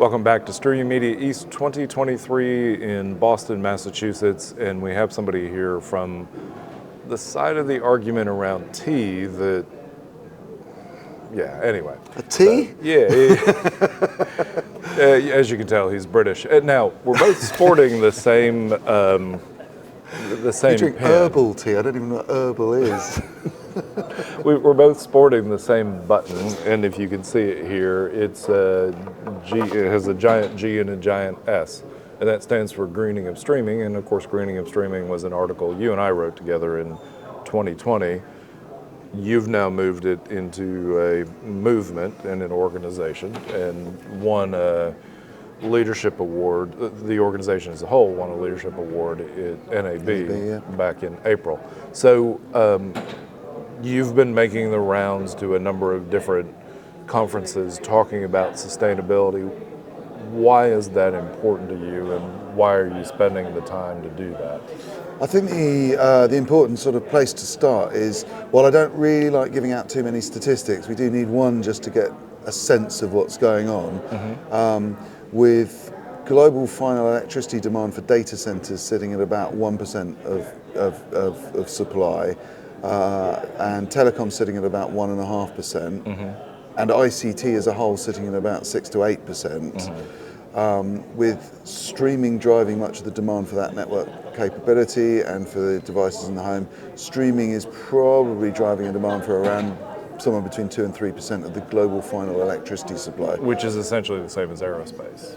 Welcome back to Stream Media East 2023 in Boston, Massachusetts, and we have somebody here from the side of the argument around tea that, yeah, anyway. A tea? As you can tell, he's British. Now, we're both sporting the same You drink pen. herbal tea. I don't even know what herbal is. We're both sporting the same button, and if you can see it here, it's G. It has a giant G and a giant S, and that stands for greening of streaming. And of course, greening of streaming was an article you and I wrote together in 2020. You've now moved it into a movement and an organization, and won a leadership award. The organization as a whole won a leadership award at NAB back in April. So. You've been making the rounds to a number of different conferences talking about sustainability. Why is that important to you, and why are you spending the time to do that? I think the important sort of place to start is, while I don't really like giving out too many statistics, we do need one just to get a sense of what's going on. With global final electricity demand for data centers sitting at about 1% of supply, and telecom sitting at about 1.5%, and ICT as a whole sitting at about 6 to 8%. With streaming driving much of the demand for that network capability and for the devices in the home, streaming is probably driving a demand for around somewhere between 2 and 3% of the global final electricity supply. Which is essentially the same as aerospace.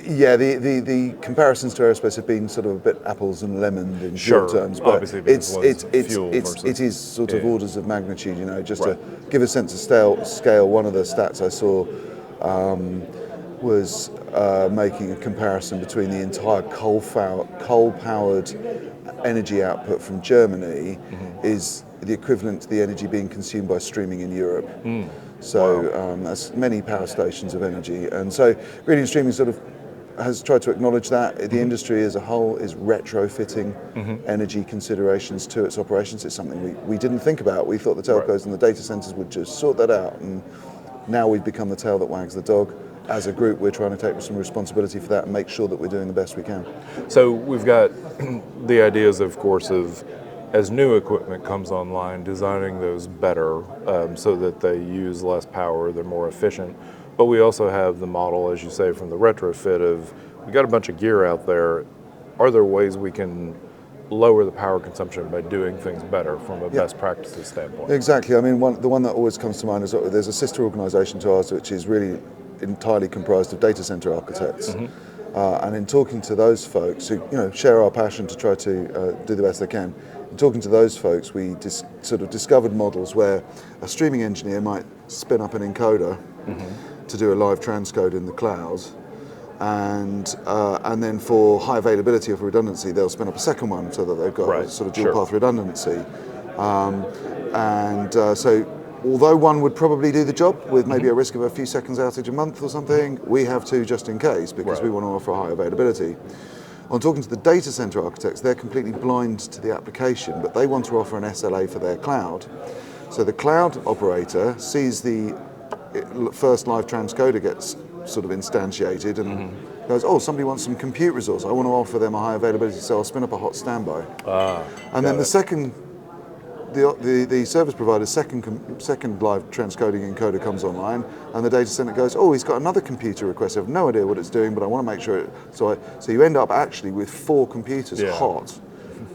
Yeah, the comparisons to aerospace have been sort of a bit apples and lemons in short terms, but it is sort of orders of magnitude. You know, just to give a sense of scale. One of the stats I saw was making a comparison between the entire coal-powered energy output from Germany is the equivalent to the energy being consumed by streaming in Europe. So that's many power stations of energy, and so greening and streaming sort of has tried to acknowledge that. The industry as a whole is retrofitting energy considerations to its operations. It's something we didn't think about. We thought the telcos and the data centers would just sort that out, and now we've become the tail that wags the dog. As a group, we're trying to take some responsibility for that and make sure that we're doing the best we can. So we've got the ideas, of course, of as new equipment comes online, designing those better so that they use less power, they're more efficient. But we also have the model, as you say, from the retrofit of, we got a bunch of gear out there. Are there ways we can lower the power consumption by doing things better from a best practices standpoint? Exactly. I mean, the one that always comes to mind is there's a sister organization to ours which is really entirely comprised of data center architects. And in talking to those folks who share our passion to try to do the best they can, in talking to those folks, we sort of discovered models where a streaming engineer might spin up an encoder to do a live transcode in the cloud, and then for high availability or for redundancy, they'll spin up a second one so that they've got a sort of dual path redundancy. So although one would probably do the job with maybe a risk of a few seconds outage a month or something, we have two just in case because we want to offer a high availability. On talking to the data center architects, they're completely blind to the application, but they want to offer an SLA for their cloud. So the cloud operator sees the first live transcoder gets sort of instantiated and goes, oh, somebody wants some compute resource. I want to offer them a high availability, so I'll spin up a hot standby. And then the second, the service provider's second live transcoding encoder comes online, and the data center goes, oh, he's got another computer request. I have no idea what it's doing, but I want to make sure so you end up actually with 4 computers hot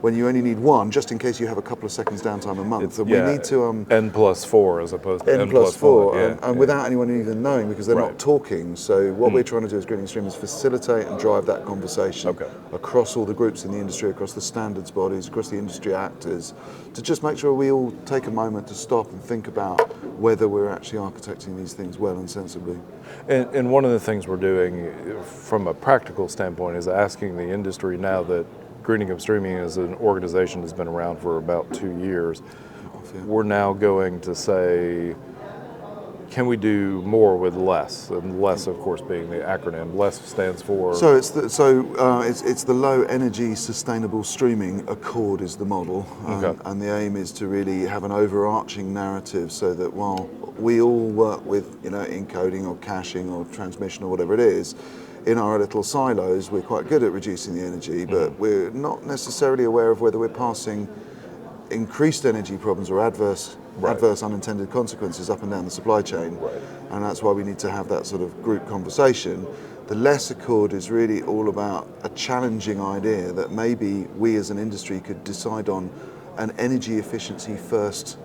when you only need one, just in case you have a couple of seconds downtime a month. And we need to N+4 as opposed to N+4, and without anyone even knowing, because they're not talking. So what we're trying to do as Greening Stream is facilitate and drive that conversation across all the groups in the industry, across the standards bodies, across the industry actors, to just make sure we all take a moment to stop and think about whether we're actually architecting these things well and sensibly. And one of the things we're doing from a practical standpoint is asking the industry, now that Greening of Streaming as an organization has been around for about 2 years, we're now going to say, can we do more with less? And less, of course, being the acronym. LESS stands for. So it's the Low Energy Sustainable Streaming Accord is the model, and the aim is to really have an overarching narrative so that while we all work with, encoding or caching or transmission or whatever it is. In our little silos, we're quite good at reducing the energy, but we're not necessarily aware of whether we're passing increased energy problems or adverse unintended consequences up and down the supply chain. Right. And that's why we need to have that sort of group conversation. The lesser chord is really all about a challenging idea that maybe we as an industry could decide on an energy efficiency first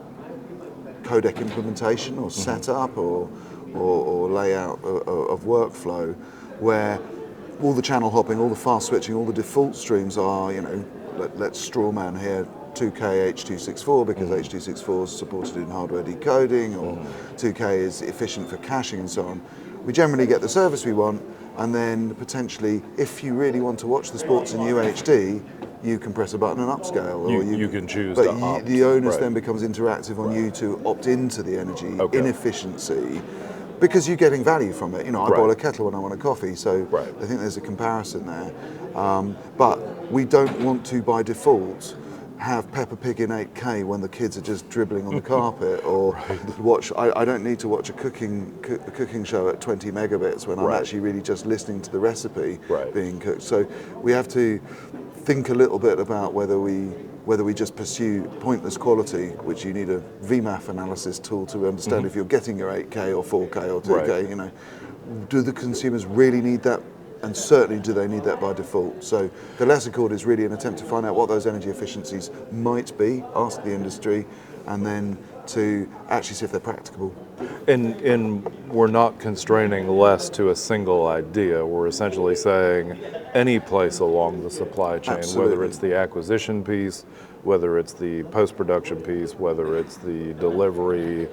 codec implementation or setup or layout of workflow, where all the channel hopping, all the fast switching, all the default streams are, let's strawman here 2K H.264 because H.264 is supported in hardware decoding, or 2K is efficient for caching and so on. We generally get the service we want, and then potentially, if you really want to watch the sports in UHD, you can press a button and upscale. Or you can choose but to opt. the onus Right. then becomes interactive on you to opt into the energy Okay. inefficiency, because you're getting value from it. I Right. boil a kettle when I want a coffee, so Right. I think there's a comparison there. But we don't want to, by default, have Peppa Pig in 8K when the kids are just dribbling on the carpet, or watch. I don't need to watch a cooking show at 20 megabits when I'm Right. actually really just listening to the recipe Right. being cooked. So we have to think a little bit about whether we just pursue pointless quality, which you need a VMAF analysis tool to understand if you're getting your 8K or 4K or 2K. Right. Do the consumers really need that? And certainly, do they need that by default? So the lesser chord is really an attempt to find out what those energy efficiencies might be, ask the industry, and then to actually see if they're practicable. And we're not constraining less to a single idea. We're essentially saying any place along the supply chain, Absolutely. whether it's the acquisition piece, whether it's the post-production piece, whether it's the delivery,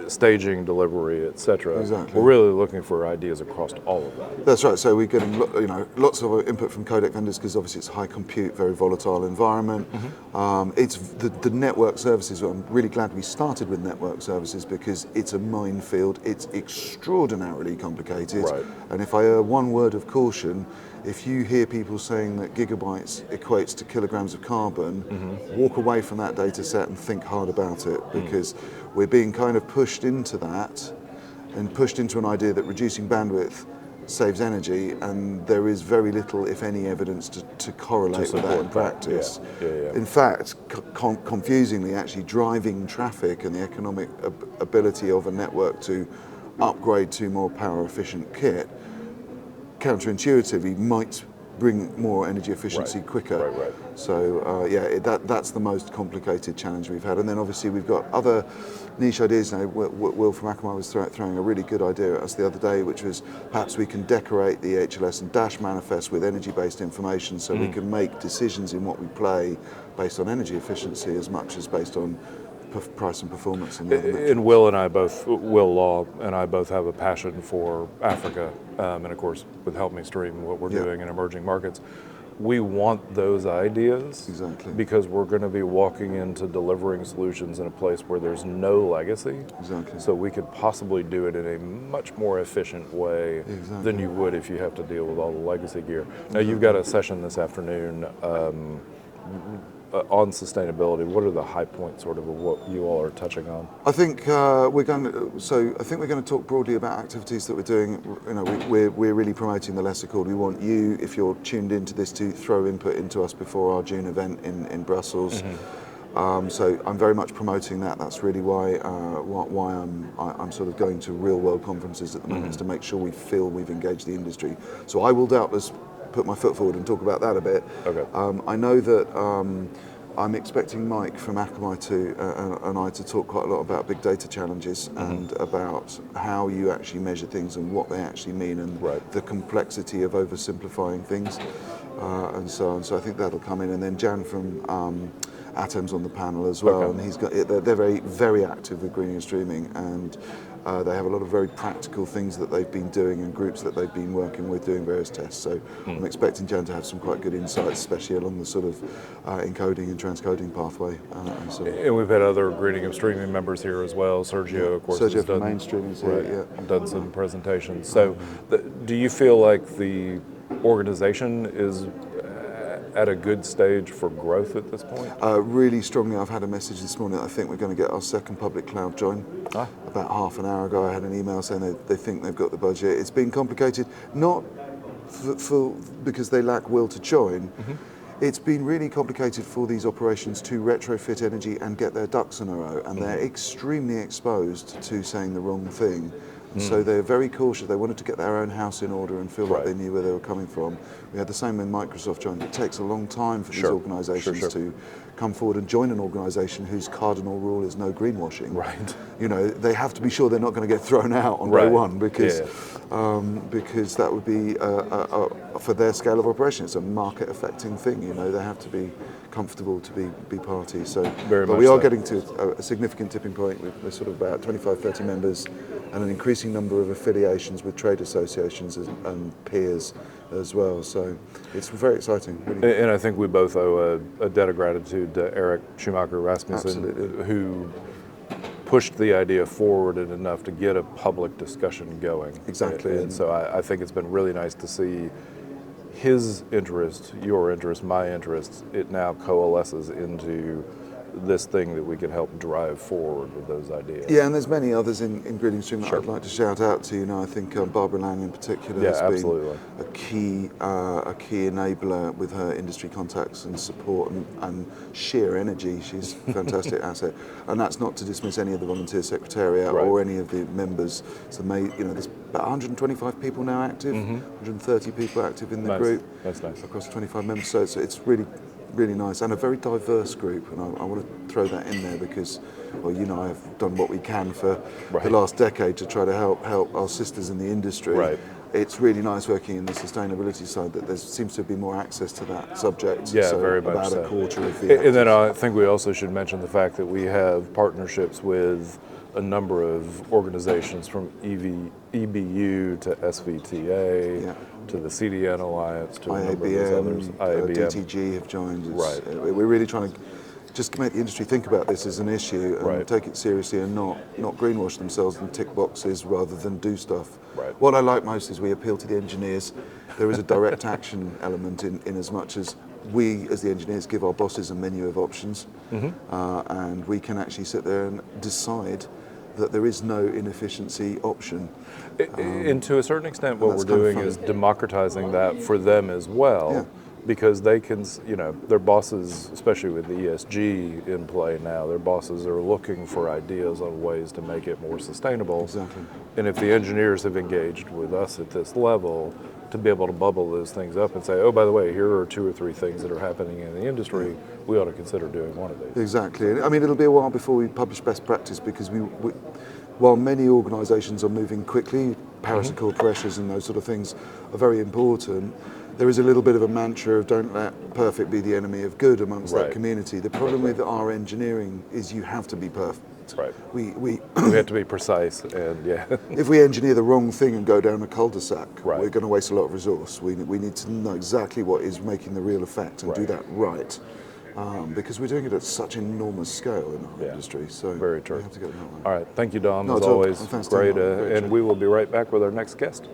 staging, delivery, etc. Exactly. We're really looking for ideas across all of that. That's right. So we're getting lots of input from codec vendors because obviously it's a high compute, very volatile environment. It's the network services. I'm really glad we started with network services because it's a minefield. It's extraordinarily complicated. Right. And if I err one word of caution, if you hear people saying that gigabytes equates to kilograms of carbon, walk away from that data set and think hard about it, because we're being kind of pushed into that and pushed into an idea that reducing bandwidth saves energy, and there is very little, if any, evidence to correlate with that in practice. Yeah. In fact, confusingly, actually driving traffic and the economic ability of a network to upgrade to more power efficient kit counterintuitively might bring more energy efficiency quicker. Right. So that's the most complicated challenge we've had. And then obviously we've got other niche ideas now. Will from Akamai was throwing a really good idea at us the other day, which was perhaps we can decorate the HLS and Dash manifest with energy-based information, so we can make decisions in what we play based on energy efficiency as much as based on price and performance. And Will Law and I both have a passion for Africa, and of course with Help Me Stream, what we're doing in emerging markets. We want those ideas because we're going to be walking into delivering solutions in a place where there's no legacy. So we could possibly do it in a much more efficient way than you would if you have to deal with all the legacy gear. Now you've got a session this afternoon on sustainability. What are the high points sort of what you all are touching on? I think we're going to talk broadly about activities that we're doing. We're really promoting the lesser chord. We want you, if you're tuned into this, to throw input into us before our June event in Brussels. So I'm very much promoting that. That's really why I'm sort of going to real world conferences at the moment, is to make sure we feel we've engaged the industry. So I will doubtless put my foot forward and talk about that a bit. I know that I'm expecting Mike from Akamai and I to talk quite a lot about big data challenges and about how you actually measure things and what they actually mean, and the complexity of oversimplifying things and so on. So I think that'll come in, and then Jan from Atom's on the panel as well, and they're very, very active with greening and streaming, and they have a lot of very practical things that they've been doing and groups that they've been working with doing various tests. So I'm expecting Jan to have some quite good insights, especially along the sort of encoding and transcoding pathway. And we've had other greening and streaming members here as well. Sergio, of course, Sergio has from done, mainstreaming's here, done some presentations. So do you feel like the organization is at a good stage for growth at this point? Really strongly, I've had a message this morning that I think we're going to get our second public cloud join. About half an hour ago, I had an email saying they think they've got the budget. It's been complicated, not because they lack will to join. It's been really complicated for these operations to retrofit energy and get their ducks in a row, and they're extremely exposed to saying the wrong thing. So they're very cautious. They wanted to get their own house in order and feel like they knew where they were coming from. We had the same when Microsoft joined. It takes a long time for these organisations to come forward and join an organisation whose cardinal rule is no greenwashing. Right. You know, they have to be sure they're not going to get thrown out on day one because that would be for their scale of operation. It's a market affecting thing. You know, they have to be comfortable to be parties. So, but we are getting to a significant tipping point. We're sort of about 25, 30 members, and an increasing number of affiliations with trade associations and peers as well. So it's very exciting. Really. And I think we both owe a debt of gratitude to Eric Schumacher Rasmussen, who pushed the idea forward enough to get a public discussion going. Exactly. And so I think it's been really nice to see his interest, your interest, my interest. It now coalesces into this thing that we can help drive forward with those ideas. Yeah, and there's many others in Green Stream that I'd like to shout out to. You know, I think Barbara Lang in particular has been a key enabler with her industry contacts and support and sheer energy. She's a fantastic asset, and that's not to dismiss any of the volunteer secretariat or any of the members. So, there's about 125 people now active, 130 people active in the group. That's nice. Across 25 members. So it's really nice, and a very diverse group, and I want to throw that in there because, well, you know, I've done what we can for the last decade to try to help our sisters in the industry. It's really nice working in the sustainability side that there seems to be more access to that subject. Yeah, so very much about so. A quarter of the and then I think we also should mention the fact that we have partnerships with a number of organizations from EBU to SVTA to the CDN Alliance to a number of those others. IABM. DTG have joined. We're really trying to just make the industry think about this as an issue and take it seriously and not greenwash themselves and tick boxes rather than do stuff. What I like most is we appeal to the engineers. There is a direct action element in as much as we, as the engineers, give our bosses a menu of options, and we can actually sit there and decide that there is no inefficiency option. And to a certain extent, what we're doing is democratizing that for them as well, because they can, their bosses, especially with the ESG in play now, their bosses are looking for ideas on ways to make it more sustainable. Exactly. And if the engineers have engaged with us at this level, to be able to bubble those things up and say, oh, by the way, here are 2 or 3 things that are happening in the industry, we ought to consider doing one of these. Exactly. I mean, it'll be a while before we publish best practice because while many organisations are moving quickly, Paris Accord pressures and those sort of things are very important, there is a little bit of a mantra of don't let perfect be the enemy of good amongst that community. The problem with our engineering is you have to be perfect. We have to be precise, and if we engineer the wrong thing and go down a cul-de-sac, we're going to waste a lot of resource. We need to know exactly what is making the real effect and do that right, because we're doing it at such enormous scale in our industry. So very true. We have to get it right. All right, thank you, Dom. As always, great, and we will be right back with our next guest.